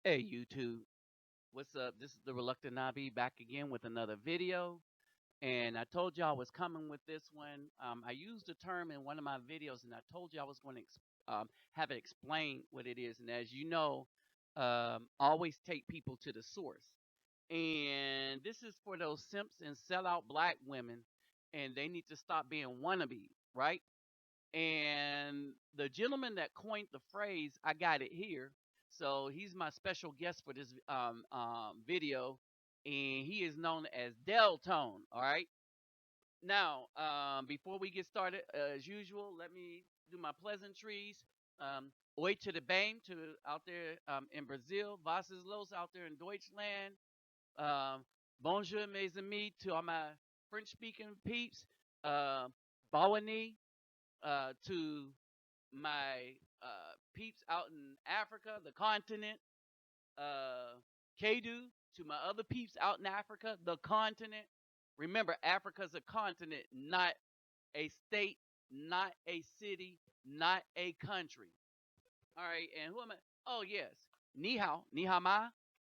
Hey YouTube, what's up? This is the Reluctant Nabi back again with another video. And I told you I was coming with this one. I used the term in one of my videos, and I told you I was going to have it explain what it is. And as you know, always take people to the source. And this is for those simps and sellout black women, and they need to stop being wannabe, right? And the gentleman that coined the phrase, I got it here. So he's my special guest for this video, and he is known as Deltone. All right. Now, before we get started, as usual, let me do my pleasantries. Oi to the BAME to out there in Brazil, Vasses Los out there in Deutschland. Um, Bonjour, mes amis, to all my French speaking peeps. Uh, Bawani to my peeps out in Africa, the continent. Kedu to my other peeps out in Africa, the continent. Remember, Africa's a continent, not a state, not a city, not a country. All right, and who am I? Oh yes, ni hao ma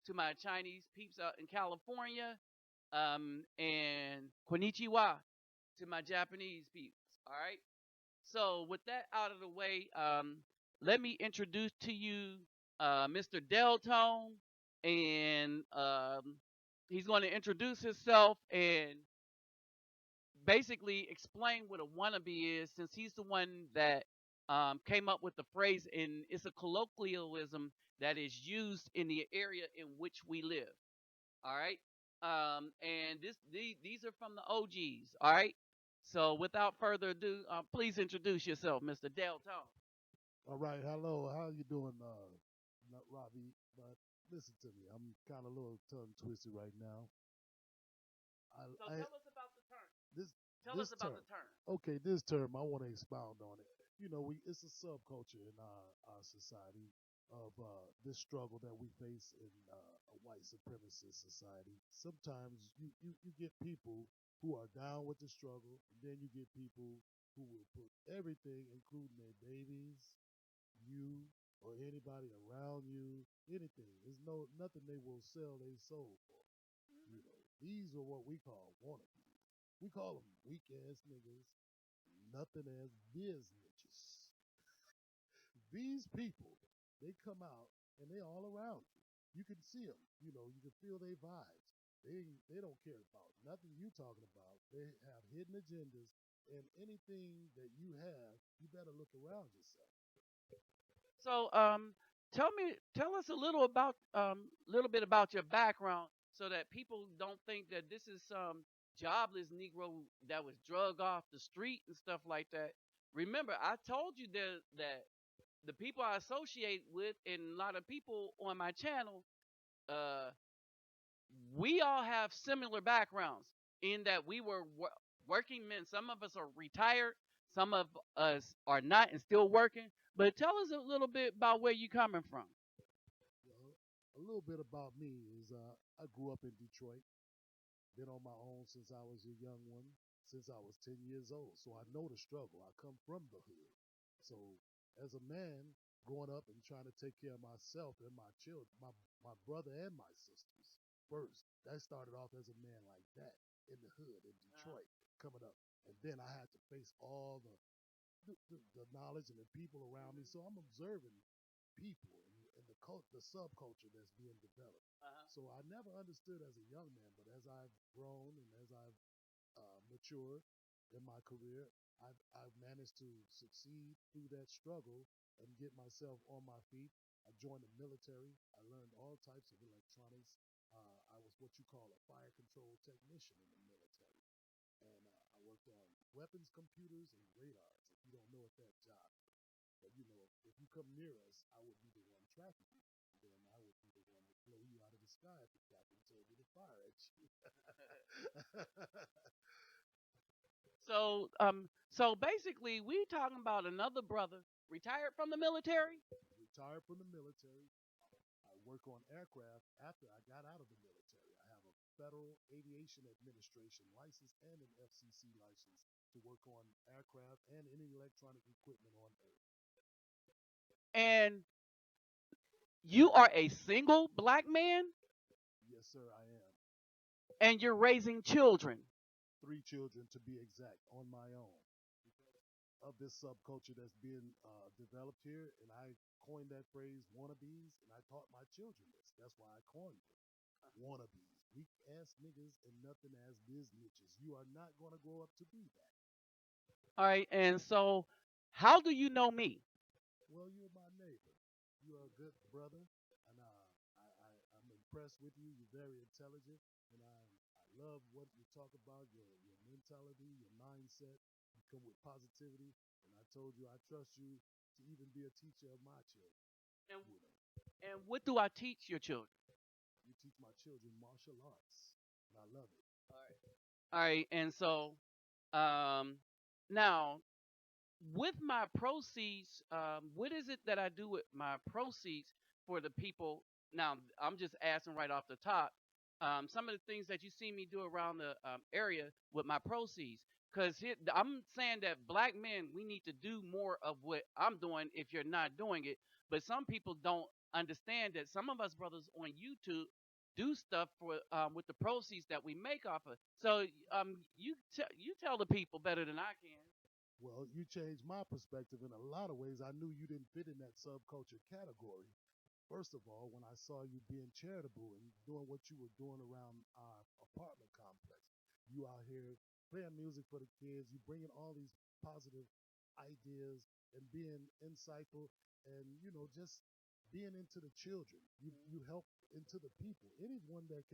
to my Chinese peeps out in California, and konnichiwa to my Japanese peeps. All right. So with that out of the way, let me introduce to you Mr. Deltone, and he's going to introduce himself and basically explain what a wannabe is, since he's the one that came up with the phrase, and it's a colloquialism that is used in the area in which we live. All right. And these are from the OGs. All right. So without further ado, please introduce yourself, Mr. Deltone. All right, hello. How you doing, not Robbie? But listen to me. I'm kind of a little tongue twisted right now. So I tell us about the term. this Tell us this about term. the term. Okay, this term I want to expound on it. It's a subculture in our society of this struggle that we face in a white supremacist society. Sometimes you get people who are down with the struggle, and then you get people who will put everything, including their babies, you or anybody around you, anything. There's nothing they will sell their soul for. These are what we call wannabes. We call them weak ass niggas, nothing as biz niches. These people, they come out and they all around you. You can see them. You can feel their vibes. They don't care about nothing you talking about. They have hidden agendas, and anything that you have, you better look around yourself. So tell us a little bit about your background, so that people don't think that this is some jobless Negro that was drug off the street and stuff like that. Remember, I told you that the people I associate with, and a lot of people on my channel, uh, we all have similar backgrounds in that we were working men. Some of us are retired, some of us are not and still working. But tell us a little bit about where you coming from. Well, a little bit about me is I grew up in Detroit. Been on my own since I was a young one, since I was 10 years old. So I know the struggle. I come from the hood. So as a man, growing up and trying to take care of myself and my children, my brother and my sisters first, that started off as a man like that in the hood in Uh, Detroit coming up. And then I had to face all the knowledge and the people around me. So I'm observing people and the subculture that's being developed. uh-huh. So I never understood as a young man, but as I've grown and as I've matured in my career, I've managed to succeed through that struggle and get myself on my feet. I joined the military. I learned all types of electronics. I was what you call a fire control technician in the military, and I worked on weapons, computers, and radars. If you don't know what that job is, but if you come near us, I would be the one tracking you. And then I would be the one to blow you out of the sky if the captain told me to fire at you. So basically, we talking about another brother retired from the military. Retired from the military. I work on aircraft after I got out of the military. I have a Federal Aviation Administration license and an FCC license to work on aircraft and any electronic equipment on Earth. And You are a single black man Yes, sir, I am. and you're raising children. 3 children to be exact on my own of this subculture that's being developed here. And I coined that phrase wannabes, and I taught my children this. That's why I coined it. Wannabes. Weak ass niggas and nothing as biz niches. You are not going to grow up to be that. All right. And so, how do you know me? Well, you're my neighbor. You are a good brother, and I'm impressed with you. You're very intelligent, and I love what you talk about, your mentality, your mindset. You come with positivity, and I told you I trust you to even be a teacher of my children. And, You know, and what do I teach your children? you teach my children martial arts, and I love it. All right. And so, um, now with my proceeds, what is it that I do with my proceeds for the people? Now, I'm just asking right off the top. Some of the things that you see me do around the area with my proceeds, because I'm saying that black men, we need to do more of what I'm doing if you're not doing it. But some people don't understand that some of us brothers on YouTube do stuff for with the proceeds that we make off of. So you tell the people better than I can. Well, you changed my perspective in a lot of ways. I knew you didn't fit in that subculture category. First of all, when I saw you being charitable and doing what you were doing around our apartment complex, you out here playing music for the kids, you bringing all these positive ideas and being insightful and, just being into the children. You help into the people. Anyone that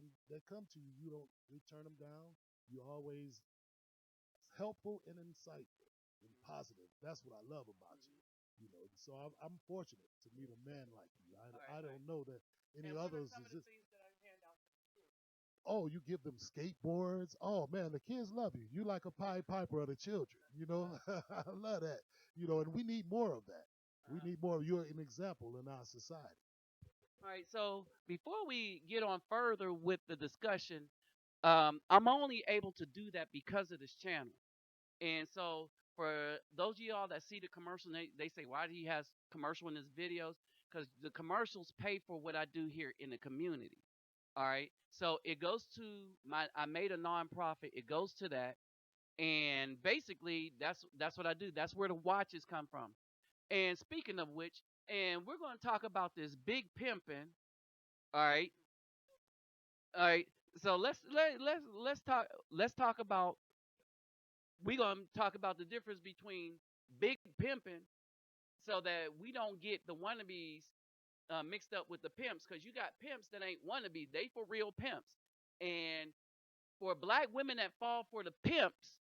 come to you, you don't turn them down. You always helpful and insightful and positive. That's what I love about you. So I'm fortunate to meet a man like you. All I right. don't know that any And what are others some is of the just, things that I hand out to the kids? oh, you give them skateboards. Oh man, the kids love you. You like a Pied Piper of the children. I love that. And we need more of that. We Uh-huh. need more. You're an example in our society. All right. So before we get on further with the discussion, I'm only able to do that because of this channel. And so for those of y'all that see the commercial, they say, why do he has commercial in his videos? Because the commercials pay for what I do here in the community. All right. So it goes to I made a nonprofit. It goes to that. And basically that's what I do. That's where the watches come from. And speaking of which, and we're going to talk about this big pimping. All right. All right. So let's talk about we're going to talk about the difference between big pimping so that we don't get the wannabes mixed up with the pimps, because you got pimps that ain't wannabe, they for real pimps. And for black women that fall for the pimps,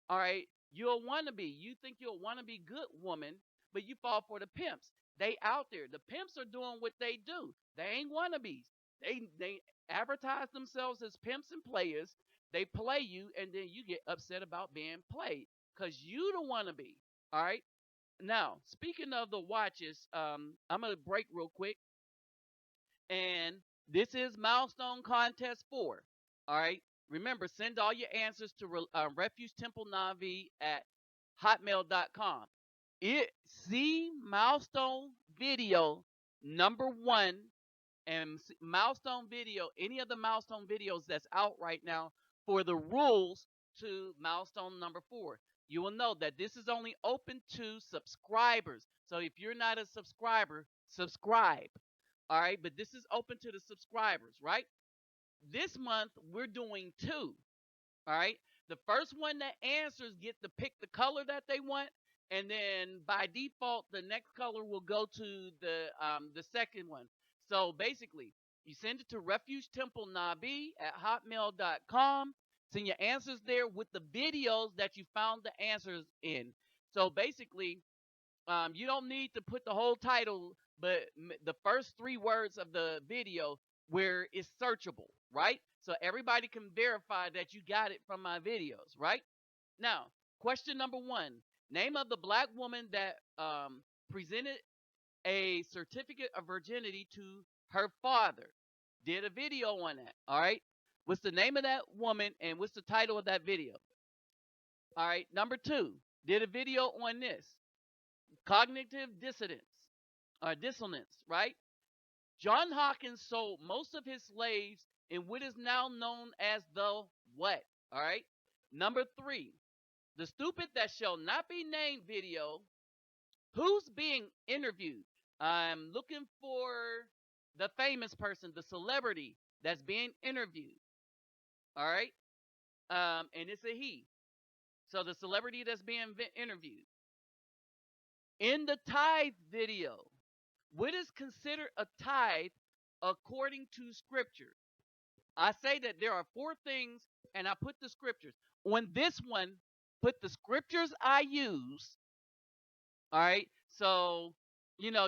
all right, you're a wannabe. You think you're a wannabe good woman, but you fall for the pimps. They out there. The pimps are doing what they do. They ain't wannabes. They advertise themselves as pimps and players. They play you, and then you get upset about being played because you the wannabe. All right. Now, speaking of the watches, I'm gonna break real quick, and this is milestone contest 4. All right. Remember, send all your answers to refuge temple navi at hotmail.com. See milestone video number 1 and milestone video, any of the milestone videos that's out right now for the rules to milestone number 4. You will know that this is only open to subscribers. So if you're not a subscriber, subscribe. All right, but this is open to the subscribers, right? This month we're doing 2. All right. The first one that answers get to pick the color that they want, and then by default, the next color will go to the second one. So basically, you send it to refugetemplenabi at hotmail.com. Send your answers there with the videos that you found the answers in. So basically, you don't need to put the whole title, but the first 3 words of the video where it's searchable, right? So everybody can verify that you got it from my videos, right? Now, question number 1: name of the black woman that presented a certificate of virginity to her father. Did a video on that, all right? What's the name of that woman and what's the title of that video? All right. Number 2, did a video on this cognitive dissonance or dissonance, right? John Hawkins sold most of his slaves in what is now known as the what? All right. Number three, the stupid that shall not be named video. Who's being interviewed? I'm looking for the famous person, the celebrity that's being interviewed. All right. And it's a he. So the celebrity that's being interviewed. In the tithe video, what is considered a tithe according to scripture? I say that there are four things, and I put the scriptures. On this one, put the scriptures I use. All right. So,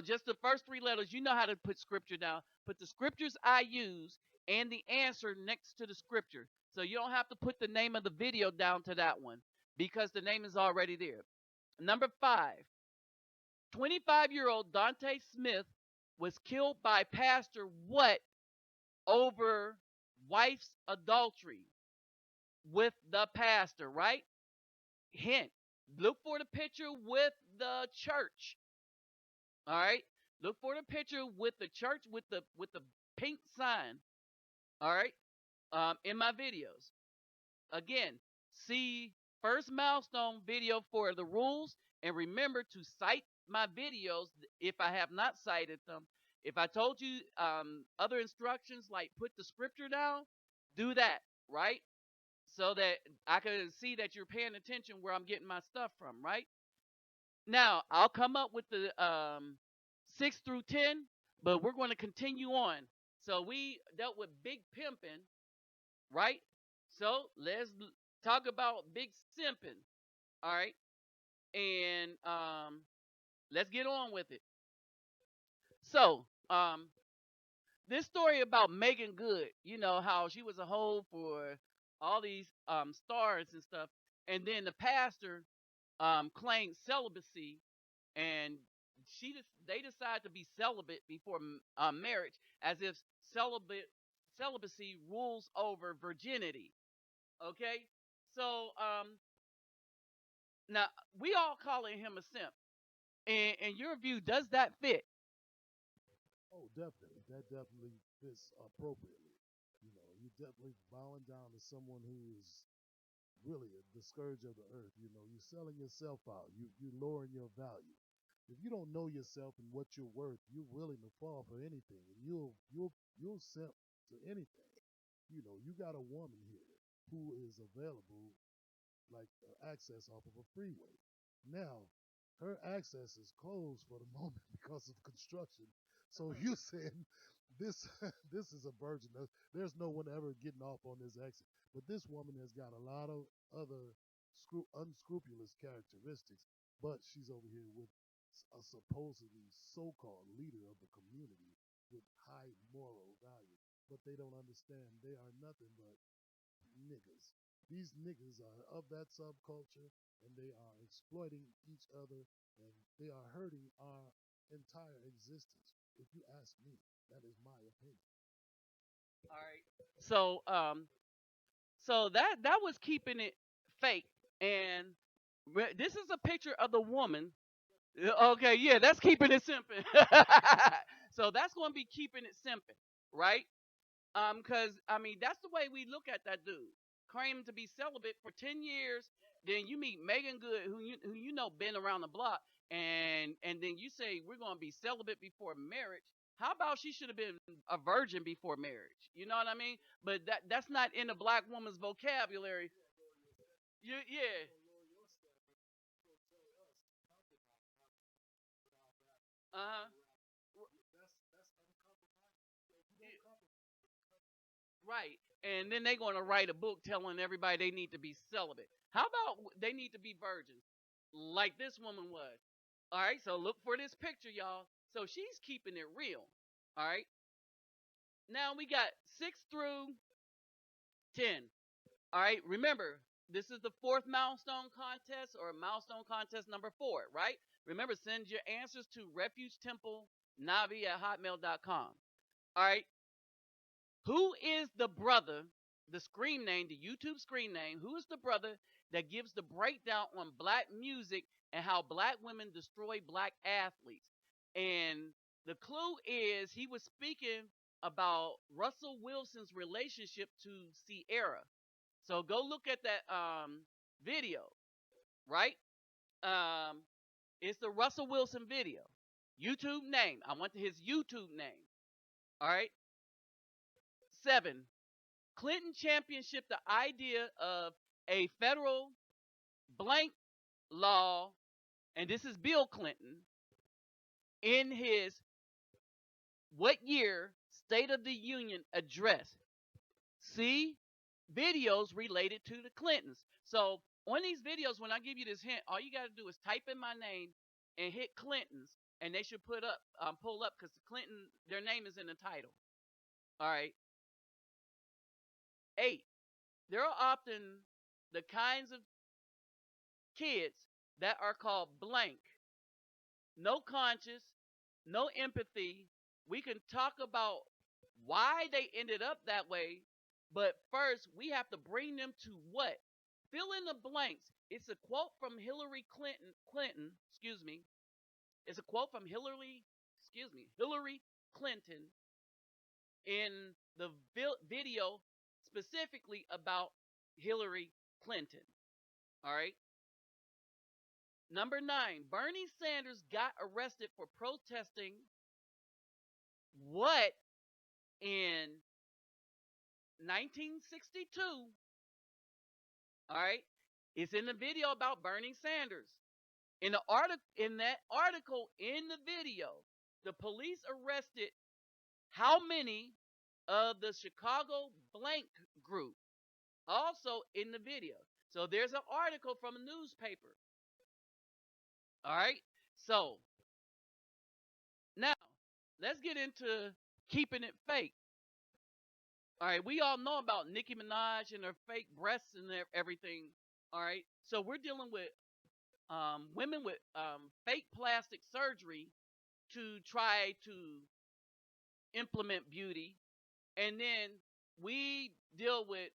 just the first three letters, you know how to put scripture down. Put the scriptures I use and the answer next to the scripture. So you don't have to put the name of the video down to that one because the name is already there. Number five, 25-year-old Dante Smith was killed by Pastor what over wife's adultery with the pastor, right? Hint, look for the picture with the church. All right? Look for the picture with the church with the pink sign. All right? In my videos. Again, see first milestone video for the rules and remember to cite my videos if I have not cited them. If I told you other instructions like put the scripture down, do that, right? So that I can see that you're paying attention where I'm getting my stuff from, right? Now, I'll come up with the 6 through 10, but we're going to continue on. So we dealt with big pimping, right? So let's talk about big simping, all right? And let's get on with it. So, this story about Megan Good, how she was a hoe for all these stars and stuff, and then the pastor claimed celibacy, and they decide to be celibate before marriage, as if celibacy rules over virginity. Okay, so now we all calling him a simp. In your view, does that fit? Oh, definitely. That definitely fits appropriately. You definitely bowing down to someone who is really the scourge of the earth. You're selling yourself out. You lowering your value. If you don't know yourself and what you're worth, you're willing to fall for anything, and you'll simp to anything. You got a woman here who is available like access off of a freeway. Now, her access is closed for the moment because of construction. So you saying this this is a virgin. There's no one ever getting off on this exit. But this woman has got a lot of other unscrupulous characteristics. But she's over here with a supposedly so-called leader of the community with high moral value. But they don't understand they are nothing but niggas. These niggas are of that subculture and they are exploiting each other and they are hurting our entire existence. If you ask me, that is my opinion. All right. So that was keeping it fake, and this is a picture of the woman. Okay, yeah, that's keeping it simping. So that's going to be keeping it simping, right? Because I mean that's the way we look at that dude, claiming to be celibate for 10 years. Then you meet Megan Good, who been around the block, and then you say we're going to be celibate before marriage. How about she should have been a virgin before marriage? You know what I mean? But that's not in the black woman's vocabulary. Yeah. Uh huh. Right. And then they're going to write a book telling everybody they need to be celibate. How about they need to be virgins, like this woman was? All right. So look for this picture, y'all. So she's keeping it real. All right. Now we got 6 through 10. All right. Remember, this is the fourth milestone contest or milestone contest number 4, right? Remember, send your answers to refugetemplenavi@hotmail.com. All right. Who is the brother, the screen name, the YouTube screen name? Who is the brother that gives the breakdown on black music and how black women destroy black athletes? And The clue is he was speaking about Russell Wilson's relationship to Sierra. So go look at that video, right? Um, it's the Russell Wilson video. YouTube name. I want his YouTube name. All right. 7. Clinton championship the idea of a federal blank law, and this is Bill Clinton in his what year State of the Union address. See videos related to the Clintons. So on these videos, when I give you this hint, all you got to do is type in my name and hit Clintons, and they should pull up because the Clinton, their name is in the title. All right. 8. There are often the kinds of kids that are called blank, no conscience, no empathy. We can talk about why they ended up that way, but first we have to bring them to what? Fill in the blanks. It's a quote from Hillary Clinton, excuse me. It's a quote from Hillary Clinton in the video specifically about Hillary Clinton. All right. Number 9, Bernie Sanders got arrested for protesting what in 1962. All right. It's in the video about Bernie Sanders. In that article in the video, the police arrested how many of the Chicago blank group? Also in the video. So there's an article from a newspaper. All right. So now let's get into keeping it fake. All right. We all know about Nicki Minaj and her fake breasts and everything. All right. So we're dealing with women with fake plastic surgery to try to implement beauty. And then we deal with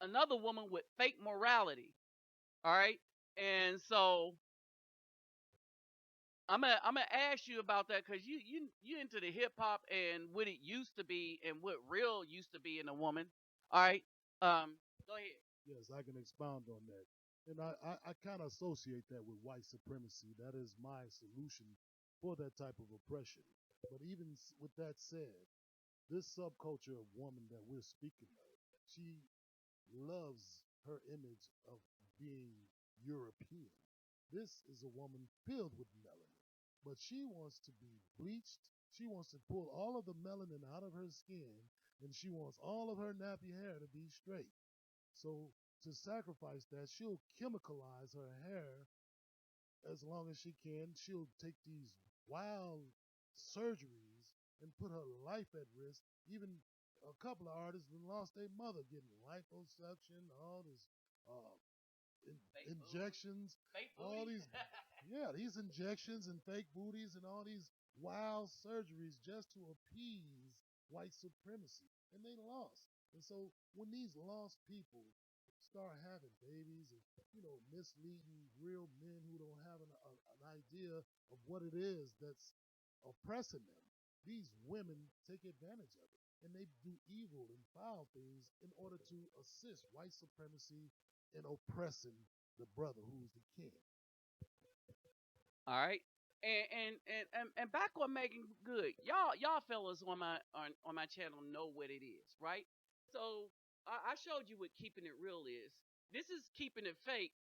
another woman with fake morality. All right. And so I'm gonna ask you about that because you into the hip hop and what it used to be and what real used to be in a woman. All right. Go ahead. Yes, I can expound on that. And I kind of associate that with white supremacy. That is my solution for that type of oppression. But even with that said, this subculture of woman that we're speaking of, she loves her image of being European. This is a woman filled with melanin, but she wants to be bleached. She wants to pull all of the melanin out of her skin, and she wants all of her nappy hair to be straight. So to sacrifice that, she'll chemicalize her hair as long as she can. She'll take these wild surgeries and put her life at risk. Even a couple of artists have lost their mother getting liposuction, all this uh, injections, Fake all booty. these, yeah, these injections and fake booties and all these wild surgeries just to appease white supremacy. And they lost. And so when these lost people start having babies and, misleading real men who don't have an idea of what it is that's oppressing them, these women take advantage of it. And they do evil and foul things in order to assist white supremacy in oppressing the brother who's the king. All right. And back on making good. Y'all fellas on my channel know what it is, right? So I showed you what keeping it real is. This is keeping it fake.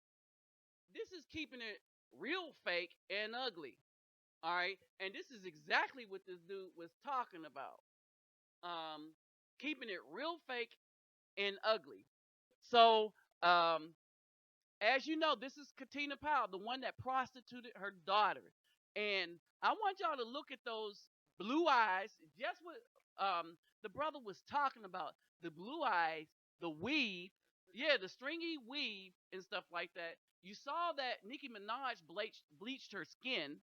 This is keeping it real fake and ugly. All right. And this is exactly what this dude was talking about. Um, Keeping it real fake and ugly. So as you know, this is Katina Powell, the one that prostituted her daughter. And I want y'all to look at those blue eyes, just what the brother was talking about. The blue eyes, the weave, yeah, the stringy weave and stuff like that. You saw that Nicki Minaj bleached her skin,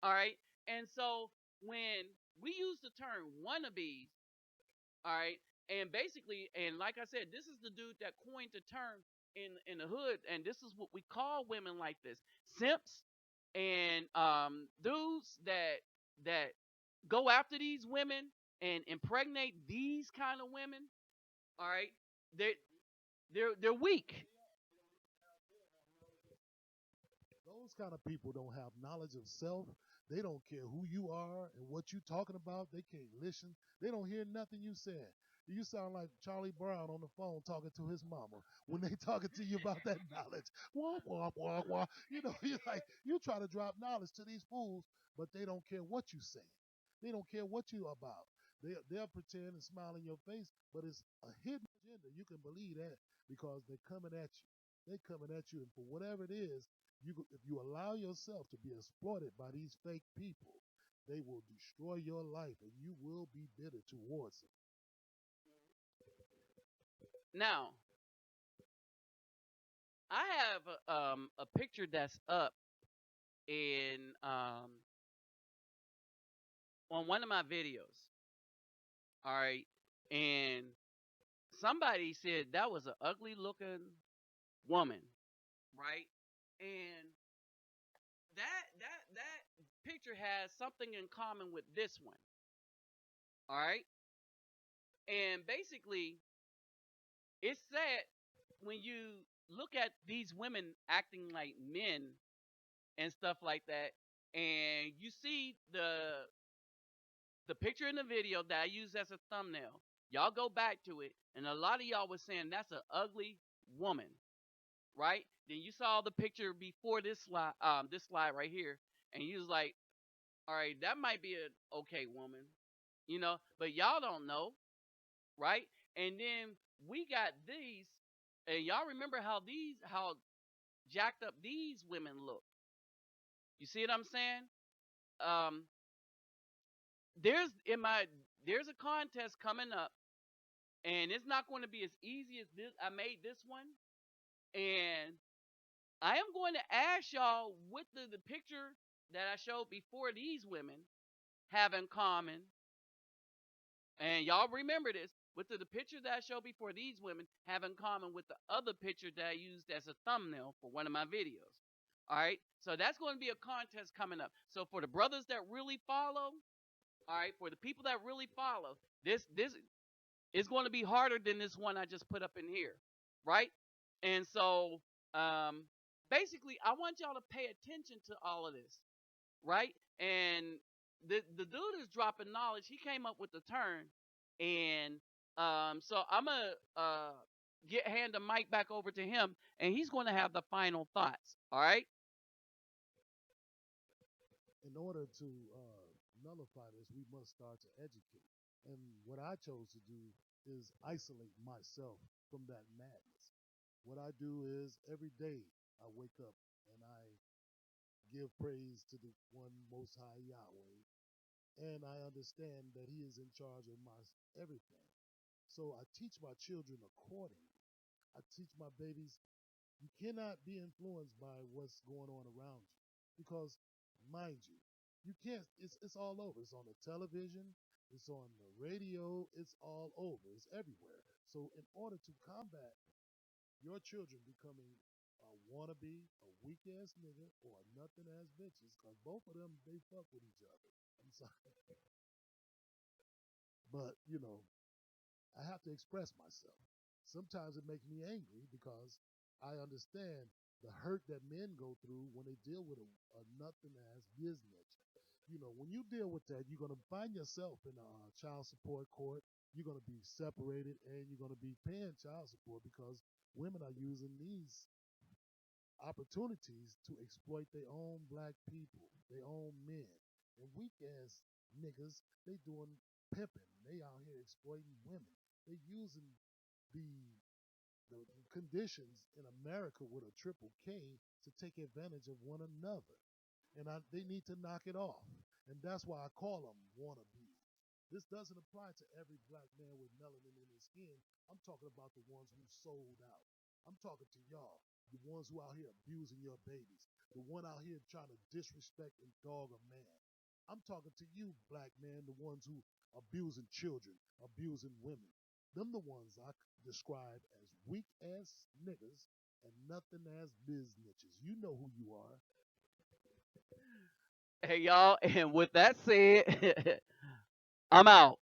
all right? And so when we use the term wannabes, all right. And basically, and like I said, this is the dude that coined the term in the hood, and this is what we call women like this: simps and dudes that go after these women and impregnate these kind of women, all right, they they're weak. Those kind of people don't have knowledge of self. They don't care who you are and what you talking about. They can't listen. They don't hear nothing you said. You sound like Charlie Brown on the phone talking to his mama when they talking to you about that knowledge. Wah, wah, wah, wah. You know, you're like, you try to drop knowledge to these fools, but they don't care what you say. They don't care what you about. They'll pretend and smile in your face, but it's a hidden agenda. You can believe that because they're coming at you. They're coming at you, and for whatever it is, if you allow yourself to be exploited by these fake people, they will destroy your life, and you will be bitter towards them. Now, I have a picture that's up in on one of my videos. All right, and somebody said that was an ugly looking woman, right? And that picture has something in common with this one. All right, and basically, it's sad when you look at these women acting like men and stuff like that, and you see the picture in the video that I used as a thumbnail. Y'all go back to it, and a lot of y'all was saying that's an ugly woman, right? Then you saw the picture before this slide right here, and you was like, all right, that might be an okay woman, but y'all don't know, right? And then we got these, and y'all remember how jacked up these women look. You see what I'm saying? Um, there's in my there's a contest coming up, and it's not going to be as easy as this. I made this one, and I am going to ask y'all what the picture that I showed before these women have in common. And y'all remember this. What the picture that I showed before these women have in common with the other picture that I used as a thumbnail for one of my videos. All right. So that's going to be a contest coming up. So for the brothers that really follow, all right, for the people that really follow, this is going to be harder than this one I just put up in here, right? And so um, basically, I want y'all to pay attention to all of this, right? And the dude is dropping knowledge. He came up with the term, and so I'm gonna hand the mic back over to him, and he's going to have the final thoughts. All right. In order to nullify this, we must start to educate. And what I chose to do is isolate myself from that madness. What I do is every day I wake up and I give praise to the one most high Yahweh, and I understand that he is in charge of my everything. So I teach my children accordingly. I teach my babies you cannot be influenced by what's going on around you because, mind you, you can't. It's all over. It's on the television. It's on the radio. It's all over. It's everywhere. So in order to combat your children becoming a wannabe, a weak ass nigga, or a nothing ass bitches, because both of them they fuck with each other. I'm sorry, but I have to express myself. Sometimes it makes me angry because I understand the hurt that men go through when they deal with a nothing ass business. When you deal with that, you're going to find yourself in a child support court. You're going to be separated and you're going to be paying child support because women are using these opportunities to exploit their own black people, their own men. And weak ass niggas, they doing pimping. They out here exploiting women. They using the the conditions in America with a triple K to take advantage of one another. And they need to knock it off. And that's why I call them wannabes. This doesn't apply to every black man with melanin in his skin. I'm talking about the ones who sold out. I'm talking to y'all, the ones who out here abusing your babies, the one out here trying to disrespect and dog a man. I'm talking to you, black man, the ones who abusing children, abusing women. Them the ones I describe as weak ass niggas and nothing as business. You know who you are. Hey y'all, and with that said, I'm out.